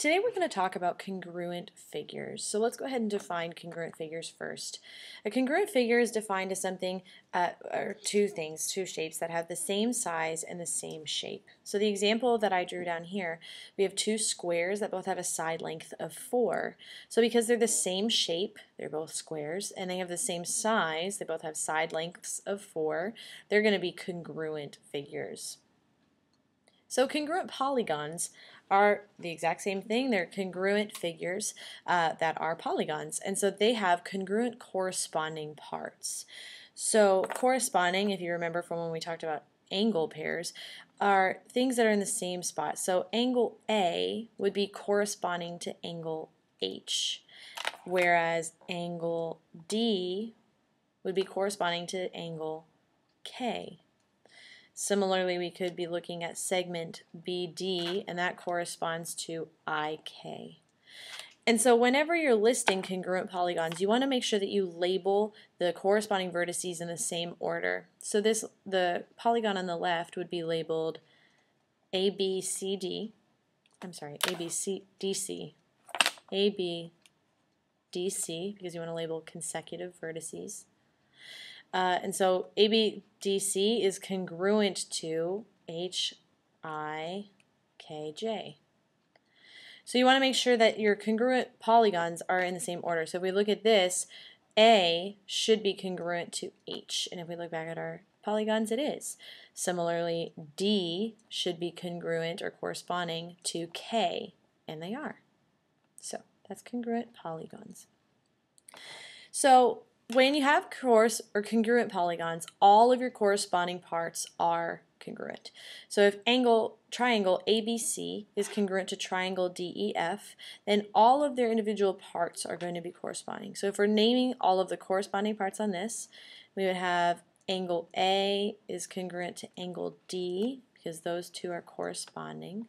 Today we're going to talk about congruent figures. So let's go ahead and define congruent figures first. A congruent figure is defined as something, or two shapes that have the same size and the same shape. So the example that I drew down here, we have two squares that both have a side length of 4. So because they're the same shape, they're both squares, and they have the same size, they both have side lengths of 4, they're going to be congruent figures. So congruent polygons are the exact same thing. They're congruent figures that are polygons, and so they have congruent corresponding parts. So corresponding, if you remember from when we talked about angle pairs, are things that are in the same spot. So angle A would be corresponding to angle H, whereas angle D would be corresponding to angle K. Similarly, we could be looking at segment BD, and that corresponds to IK. And so whenever you're listing congruent polygons, you want to make sure that you label the corresponding vertices in the same order. So the polygon on the left would be labeled ABCD, ABCDC, ABDC, because you want to label consecutive vertices. And so ABDC is congruent to HIKJ. So you want to make sure that your congruent polygons are in the same order. So if we look at this, A should be congruent to H. And if we look back at our polygons, it is. Similarly, D should be congruent or corresponding to K, and they are. So that's congruent polygons. So when you have congruent polygons, all of your corresponding parts are congruent. So if triangle ABC is congruent to triangle DEF, then all of their individual parts are going to be corresponding. So if we're naming all of the corresponding parts on this, we would have angle A is congruent to angle D, because those two are corresponding.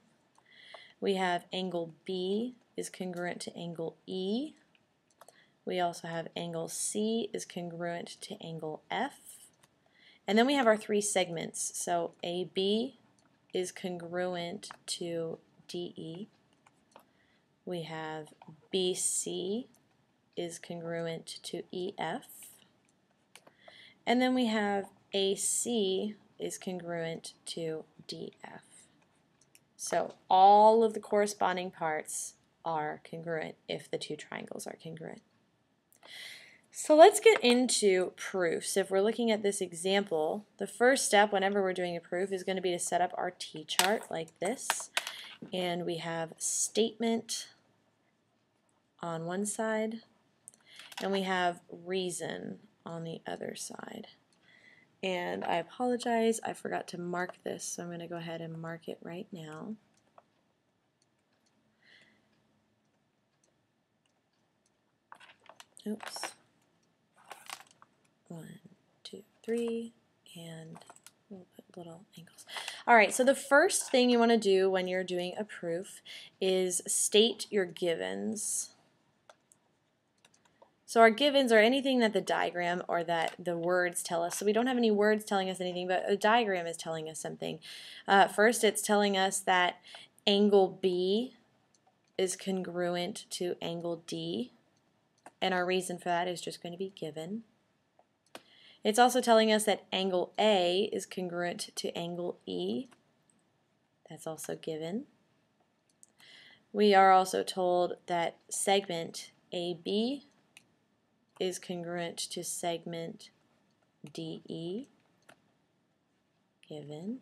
We have angle B is congruent to angle E. We also have angle C is congruent to angle F. And then we have our three segments. So AB is congruent to DE. We have BC is congruent to EF. And then we have AC is congruent to DF. So all of the corresponding parts are congruent if the two triangles are congruent. So let's get into proofs. If we're looking at this example, the first step whenever we're doing a proof is going to be to set up our T-chart like this. And we have statement on one side, and we have reason on the other side. And I apologize, I forgot to mark this, so I'm going to go ahead and mark it right now. Oops. 1, 2, 3, and we'll put little angles. Alright, so the first thing you want to do when you're doing a proof is state your givens. So our givens are anything that the diagram or that the words tell us. So we don't have any words telling us anything, but a diagram is telling us something. First, it's telling us that angle B is congruent to angle D. And our reason for that is just going to be given. It's also telling us that angle A is congruent to angle E. That's also given. We are also told that segment AB is congruent to segment DE. Given.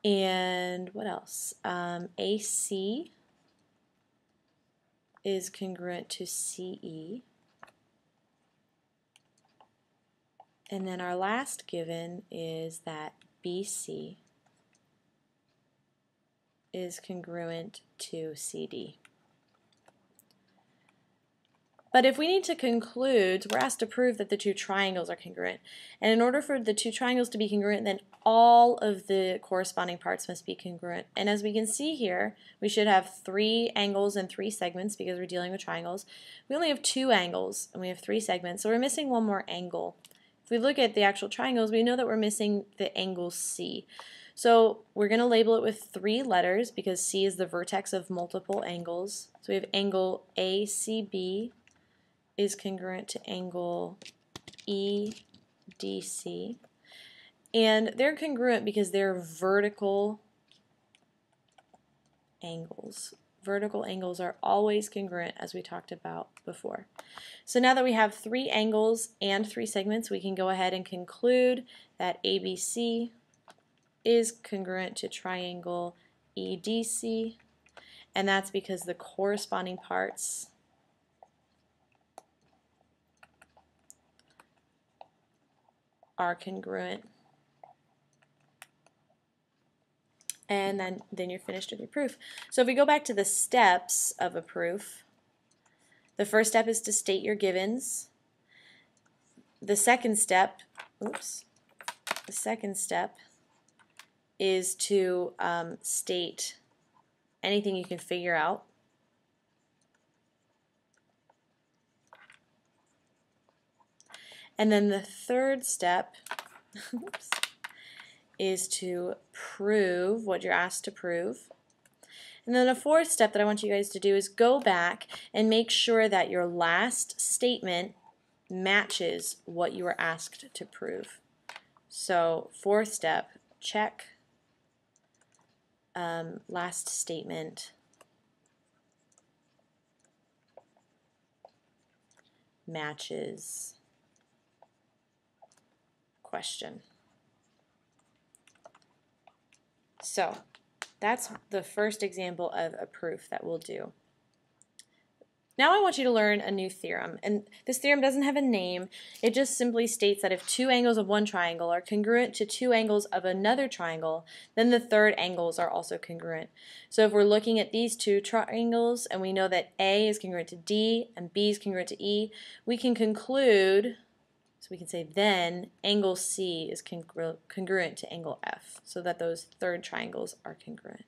And what else? AC is congruent to CE. And then our last given is that BC is congruent to CD. But if we need to conclude, we're asked to prove that the two triangles are congruent. And in order for the two triangles to be congruent, then all of the corresponding parts must be congruent. And as we can see here, we should have 3 angles and 3 segments because we're dealing with triangles. We only have 2 angles and we have 3 segments, so we're missing one more angle. If we look at the actual triangles, we know that we're missing the angle C. So we're going to label it with 3 letters because C is the vertex of multiple angles. because C is the vertex of multiple angles. So we have angle ACB is congruent to angle EDC. And they're congruent because they're vertical angles. Vertical angles are always congruent, as we talked about before. So now that we have 3 angles and 3 segments, we can go ahead and conclude that ABC is congruent to triangle EDC, and that's because the corresponding parts are congruent. And then you're finished with your proof. So if we go back to the steps of a proof, the first step is to state your givens. The second step, is to state anything you can figure out. And then the third step is to prove what you're asked to prove. And then the fourth step that I want you guys to do is go back and make sure that your last statement matches what you were asked to prove. So fourth step, check last statement matches question. So that's the first example of a proof that we'll do. Now I want you to learn a new theorem, and this theorem doesn't have a name. It just simply states that if 2 angles of one triangle are congruent to 2 angles of another triangle, then the third angles are also congruent. So if we're looking at these 2 triangles and we know that A is congruent to D and B is congruent to E, we can conclude, so we can say then angle C is congruent to angle F, so that those third triangles are congruent.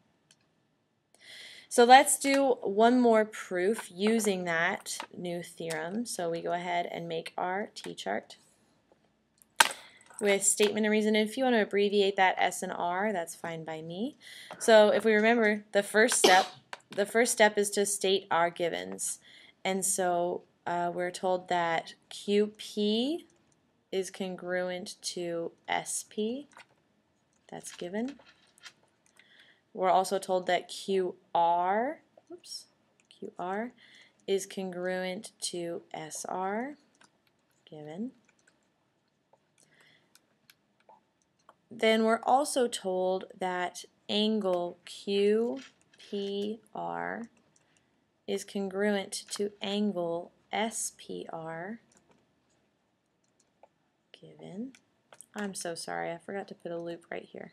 So let's do one more proof using that new theorem. So we go ahead and make our T-chart with statement and reason. And if you want to abbreviate that S and R, that's fine by me. So if we remember, the first step is to state our givens. And so we're told that QP is congruent to SP. That's given. We're also told that QR is congruent to SR, given. Then we're also told that angle QPR is congruent to angle SPR, given. I'm so sorry, I forgot to put a loop right here.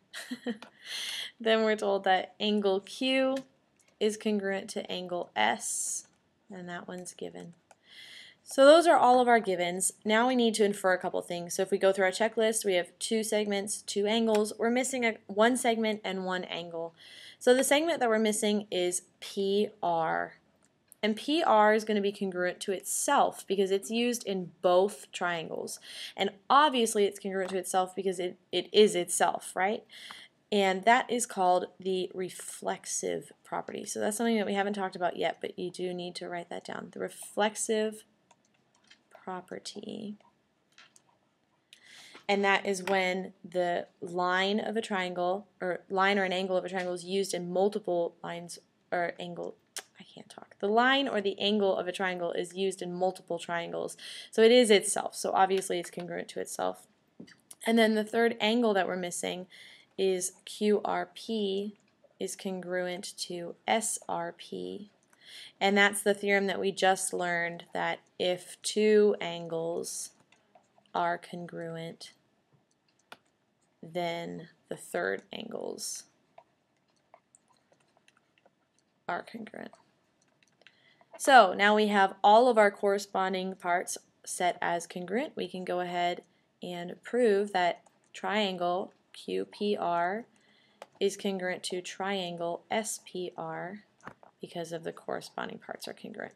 Then we're told that angle Q is congruent to angle S, and that one's given. So those are all of our givens. Now we need to infer a couple things. So if we go through our checklist, we have 2 segments, 2 angles. We're missing 1 segment and 1 angle. So the segment that we're missing is PR. And PR is going to be congruent to itself because it's used in both triangles. And obviously it's congruent to itself because it is itself, right? And that is called the reflexive property. So that's something that we haven't talked about yet, but you do need to write that down. The reflexive property. And that is when the line of a triangle, or line or an angle of a triangle, is used in multiple lines or angle. I can't talk. The line or the angle of a triangle is used in multiple triangles. So it is itself. So obviously it's congruent to itself. And then the third angle that we're missing is QRP is congruent to SRP. And that's the theorem that we just learned, that if 2 angles are congruent, then the third angles are congruent. So now we have all of our corresponding parts set as congruent. We can go ahead and prove that triangle QPR is congruent to triangle SPR because of the corresponding parts are congruent.